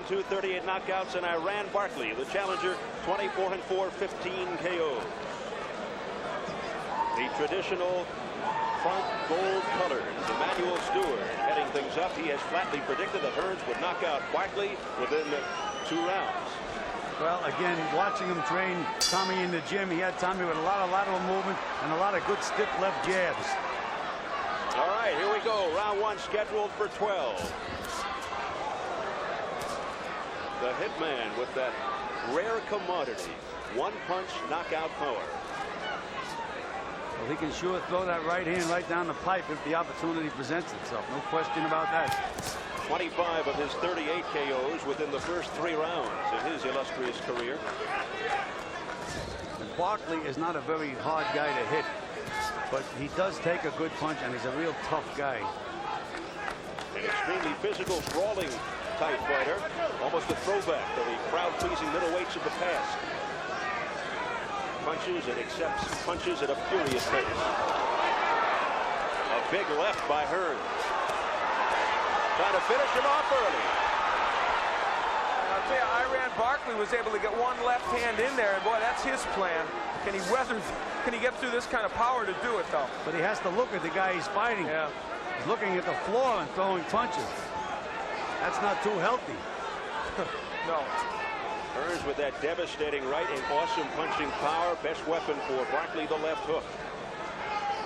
2 38 knockouts, and Iran Barkley, the challenger, 24-4, 15 KO. The traditional front gold colors. Emmanuel Stewart heading things up. He has flatly predicted that Hearns would knock out Barkley within 2 rounds. Well, again, watching him train Tommy in the gym, he had Tommy with a lot of lateral movement and a lot of good stiff left jabs. All right, here we go. Round 1 scheduled for 12. The hitman with that rare commodity, one-punch knockout power. Well, he can sure throw that right hand right down the pipe if the opportunity presents itself. No question about that. 25 of his 38 KOs within the first 3 rounds in his illustrious career. And Barkley is not a very hard guy to hit, but he does take a good punch, and he's a real tough guy. An extremely physical, sprawling type fighter, almost a throwback to the crowd-pleasing middleweights of the past. Punches and accepts punches at a furious pace. A big left by Hearns. Trying to finish him off early. I'll tell you, Iran Barkley was able to get one left hand in there, and boy, that's his plan. Can he get through this kind of power to do it, though? But he has to look at the guy he's fighting. Yeah. He's looking at the floor and throwing punches. That's not too healthy. No. Hearns with that devastating right and awesome punching power. Best weapon for Barkley, the left hook.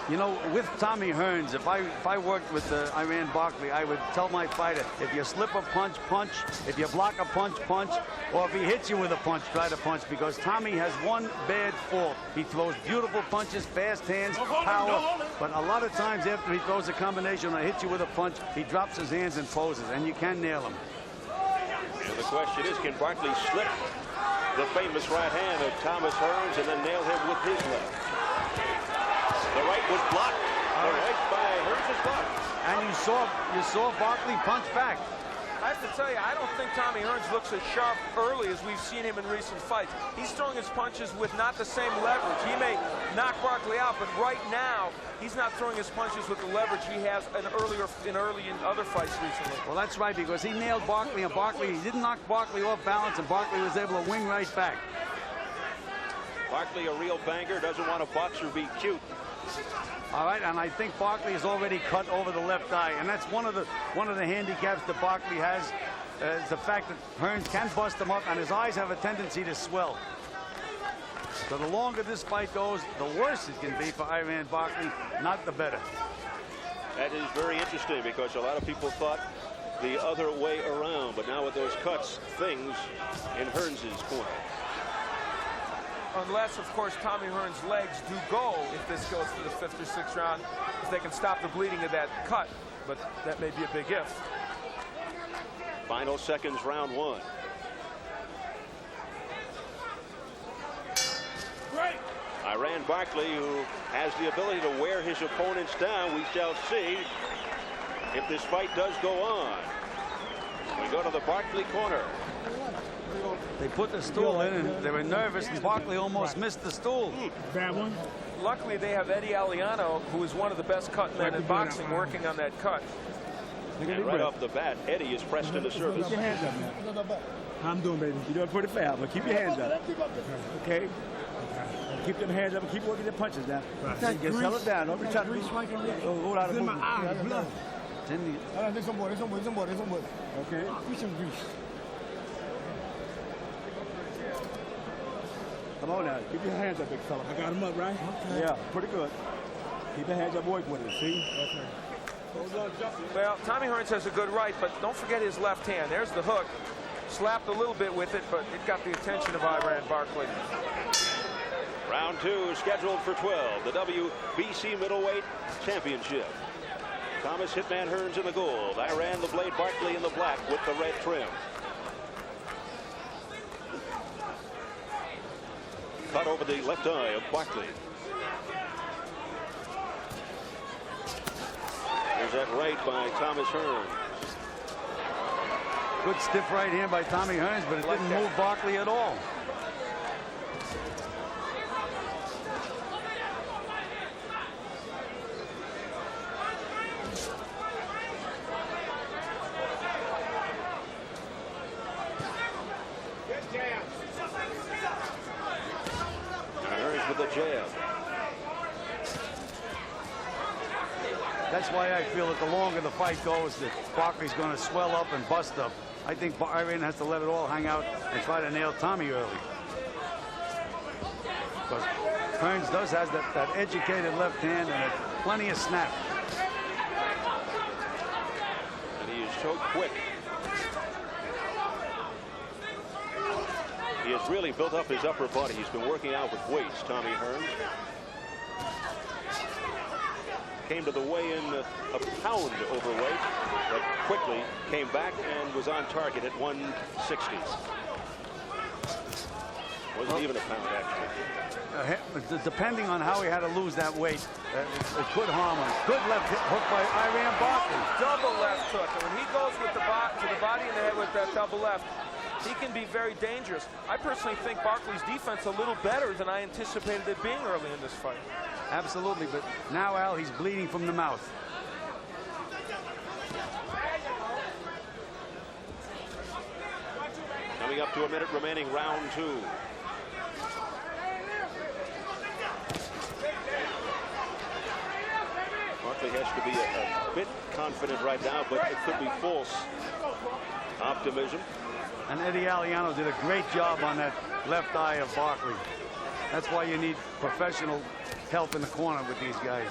You know, with Tommy Hearns, if I worked with Iran Barkley, I would tell my fighter, if you slip a punch, punch. If you block a punch, punch. Or if he hits you with a punch, try to punch. Because Tommy has one bad fault. He throws beautiful punches, fast hands, power. But a lot of times after he throws a combination and hits you with a punch, he drops his hands and poses. And you can nail him. And the question is, can Barkley slip the famous right hand of Thomas Hearns and then nail him with his left? The right was blocked. The right by Hearns is blocked. And you saw Barkley punch back. I have to tell you, I don't think Tommy Hearns looks as sharp early as we've seen him in recent fights. He's throwing his punches with not the same leverage. He may knock Barkley out, but right now, he's not throwing his punches with the leverage he has in other fights recently. Well, that's right, because he nailed Barkley, and he didn't knock Barkley off balance, and Barkley was able to wing right back. Barkley, a real banger, doesn't want a boxer be cute. All right, and I think Barkley is already cut over the left eye, and that's one of the handicaps that Barkley has, is the fact that Hearns can bust him up, and his eyes have a tendency to swell. So the longer this fight goes, the worse it can be for Iran Barkley, not the better. That is very interesting, because a lot of people thought the other way around, but now with those cuts, things in Hearns' corner. Unless, of course, Tommy Hearns' legs do go if this goes to the 5th or 6th round, if they can stop the bleeding of that cut. But that may be a big if. Final seconds, round 1. Right. Iran Barkley, who has the ability to wear his opponents down. We shall see if this fight does go on. We go to the Barkley corner. They put the stool in, and they were nervous, and Barkley almost missed the stool. Bad one. Luckily, they have Eddie Aliano, who is one of the best cut men in boxing, working on that cut. And right off the bat, Eddie is pressed into service. Keep your hands up, man. How I'm doing, baby? You're doing pretty fast, but keep your hands up. Okay? Keep them hands up and keep working the punches now. Just settle it down. Don't be trying to reach. Hold out of my eyes. Blood. Okay. Come on now. Keep your hands up, big fella. I got him up, right? Okay. Yeah, pretty good. Keep your hands up, work with it, see? Okay. Well, Tommy Hearns has a good right, but don't forget his left hand. There's the hook. Slapped a little bit with it, but it got the attention of Iran Barkley. Round 2 scheduled for 12, the WBC Middleweight Championship. Thomas Hitman Hearns in the gold, Iran the Blade Barkley in the black with the red trim. Cut over the left eye of Barkley. There's that right by Thomas Hearns. Good stiff right hand by Tommy Hearns, but it didn't move Barkley at all. with a jab. That's why I feel that the longer the fight goes, that Barkley's going to swell up and bust up. I think Iran has to let it all hang out and try to nail Tommy early. Because Hearns does has that educated left hand and plenty of snap. And he is so quick. He has really built up his upper body. He's been working out with weights, Tommy Hearns. Came to the weigh-in a pound overweight, but quickly came back and was on target at 160. Wasn't even a pound, actually. Depending on how he had to lose that weight, it could harm him. Good left hook by Iran Barkley. Double left hook. And when he goes with to the body and the head with that double left, he can be very dangerous. I personally think Barkley's defense a little better than I anticipated it being early in this fight. Absolutely, but now, Al, he's bleeding from the mouth. Coming up to a minute remaining, round 2. Barkley has to be a bit confident right now, but it could be false optimism. And Eddie Aliano did a great job on that left eye of Barkley. That's why you need professional help in the corner with these guys.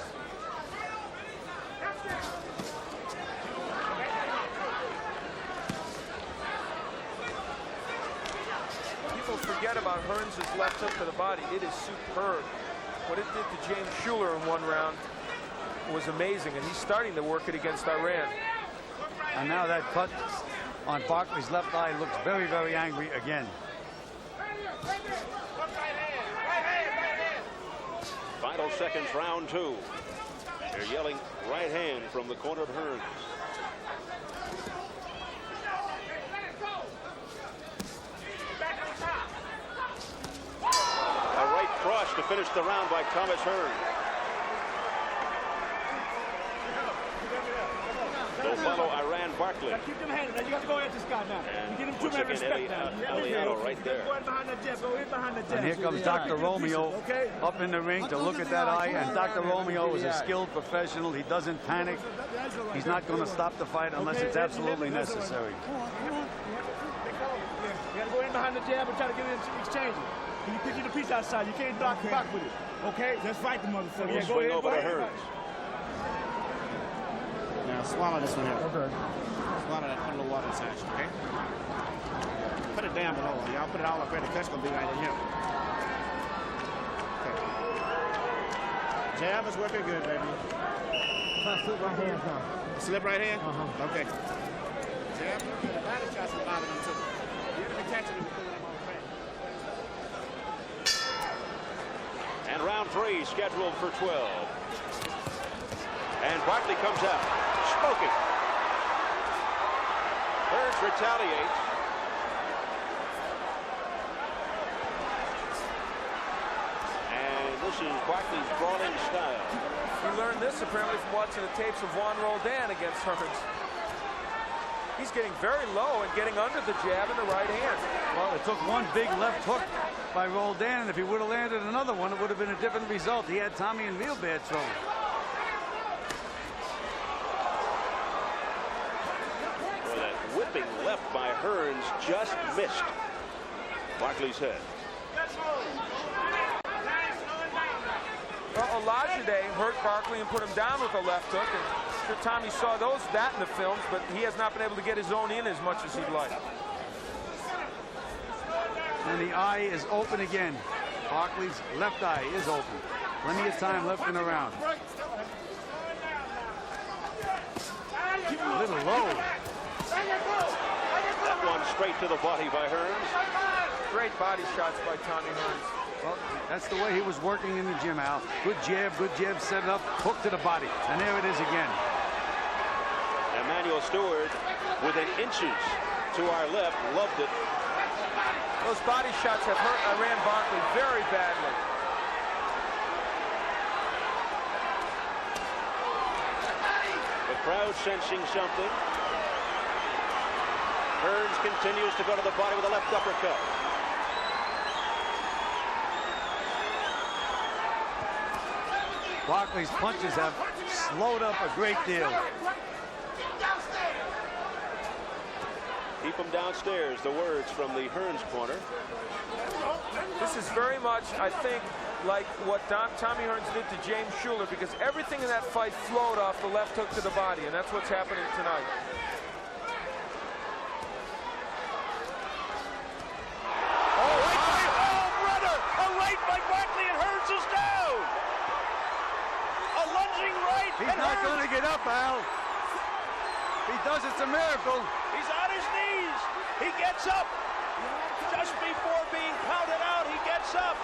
People forget about Hearns' left hook to the body. It is superb. What it did to James Schuler in one round was amazing, and he's starting to work it against Iran. And now that cut on Barkley's left eye looks very, very angry again. Final seconds, round 2. They're yelling right hand from the corner of Hearns. A right cross to finish the round by Thomas Hearns. They'll follow Iran Barkley. Keep them hands. You got to go at this guy now. You give him too much respect now. Aliano right there. Go in behind the jab. Go in behind the jab. And here comes Dr. Romeo up in the ring to look at that eye. And Dr. Romeo is a skilled professional. He doesn't panic. He's not going to stop the fight unless it's absolutely necessary. You got to go in behind the jab and try to get it exchange. You pick the piece outside. You can't block with it. Okay? Let's fight the motherfucker. We'll swing over to Hearns. Now swallow this one here. Okay. Swallow that, put a little water inside you, okay? Put it down below. Y'all put it all up there. The cat's gonna be right in here. Okay. Jab is working good, baby. Slip right hand now. Slip right hand? Okay. Jab, the body shots will bother them too. You're gonna be catching them and pulling them on back. And round 3 scheduled for 12. And Barkley comes out, smoking. Hearns retaliates. And this is Barkley's brawling style. He learned this apparently from watching the tapes of Juan Roldan against Hearns. He's getting very low and getting under the jab in the right hand. Well, it took one big left hook by Roldan, and if he would have landed another one, it would have been a different result. He had Tommy in real bad trouble. Well, that whipping left by Hearns just missed Barkley's head. Well, Olajide hurt Barkley and put him down with a left hook. And I'm sure Tommy saw that in the films, but he has not been able to get his own in as much as he'd like. And the eye is open again. Barkley's left eye is open. Plenty of time left in the round. A little low. That one straight to the body by Hearns. Great body shots by Tommy Hearns. Well, that's the way he was working in the gym, Al. Good jab, set it up, hook to the body. And there it is again. Emmanuel Stewart within inches to our left, loved it. Those body shots have hurt Iran Barkley very badly. The crowd sensing something. Hearns continues to go to the body with a left uppercut. Barkley's punches have slowed up a great deal. Keep him downstairs. The words from the Hearns corner. This is very much, I think, like what Tommy Hearns did to James Schuler, because everything in that fight flowed off the left hook to the body, and that's what's happening tonight. A right by Barkley, and Hearns is down. A lunging right. He's not going to get up, Al. If he does, it's a miracle. He's on his knees. He gets up. Just before being counted out, he gets up.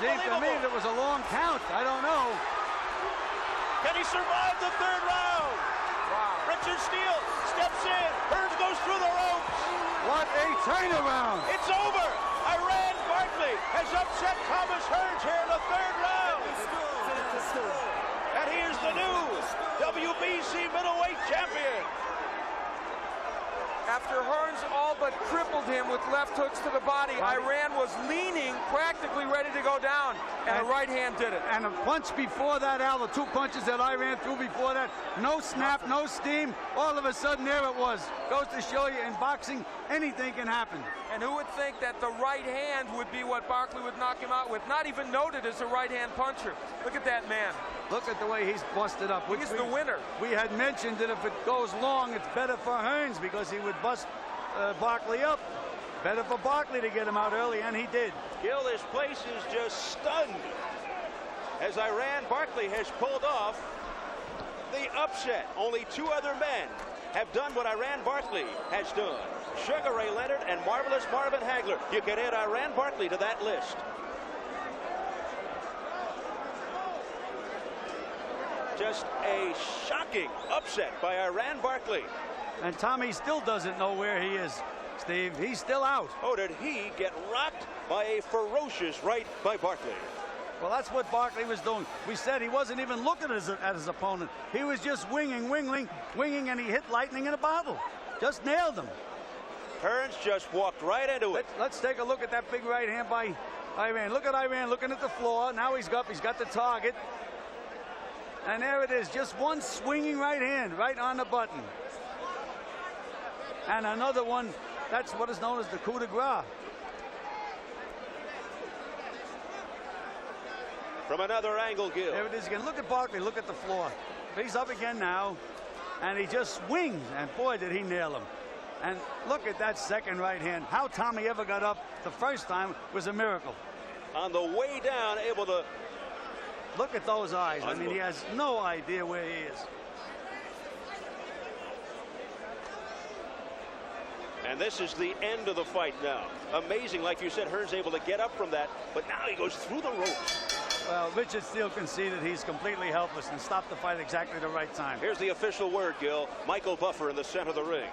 Seems to me there was a long count. I don't know. Can he survive the third round? Wow. Richard Steele steps in. Hearns goes through the ropes. What a turnaround. It's over. Iran Barkley has upset Thomas Hearns here in the third round. And he is the new WBC middleweight champion. After Hearns all but crippled him with left hooks to the body, Iran was leaning, practically ready to go down, and a right hand did it. And a punch before that, Al, the two punches that Iran threw before that, no snap, no steam. All of a sudden, there it was. Goes to show you, in boxing, anything can happen. And who would think that the right hand would be what Barkley would knock him out with? Not even noted as a right-hand puncher. Look at that man. Look at the way he's busted up. He's the winner. We had mentioned that if it goes long, it's better for Hearns because he would bust Barkley up. Better for Barkley to get him out early, and he did. Gil, this place is just stunned as Iran Barkley has pulled off the upset. Only two other men have done what Iran Barkley has done. Sugar Ray Leonard and Marvelous Marvin Hagler. You can add Iran Barkley to that list. Just a shocking upset by Iran Barkley. And Tommy still doesn't know where he is, Steve. He's still out. Oh, did he get rocked by a ferocious right by Barkley? Well, that's what Barkley was doing. We said he wasn't even looking at his opponent. He was just winging, and he hit lightning in a bottle. Just nailed him. Hearns just walked right into it. Let's take a look at that big right hand by Iran. Look at Iran looking at the floor. Now he's got the target. And there it is, just one swinging right hand right on the button. And another one, that's what is known as the coup de grace. From another angle, Gil. There it is again. Look at Barkley, look at the floor. He's up again now, and he just swings, and boy, did he nail him. And look at that second right hand. How Tommy ever got up the first time was a miracle. On the way down, able to... Look at those eyes. I mean, he has no idea where he is. And this is the end of the fight now. Amazing, like you said, Hearns able to get up from that, but now he goes through the ropes. Well, Richard Steele conceded he's completely helpless and stopped the fight exactly the right time. Here's the official word, Gil. Michael Buffer in the center of the ring.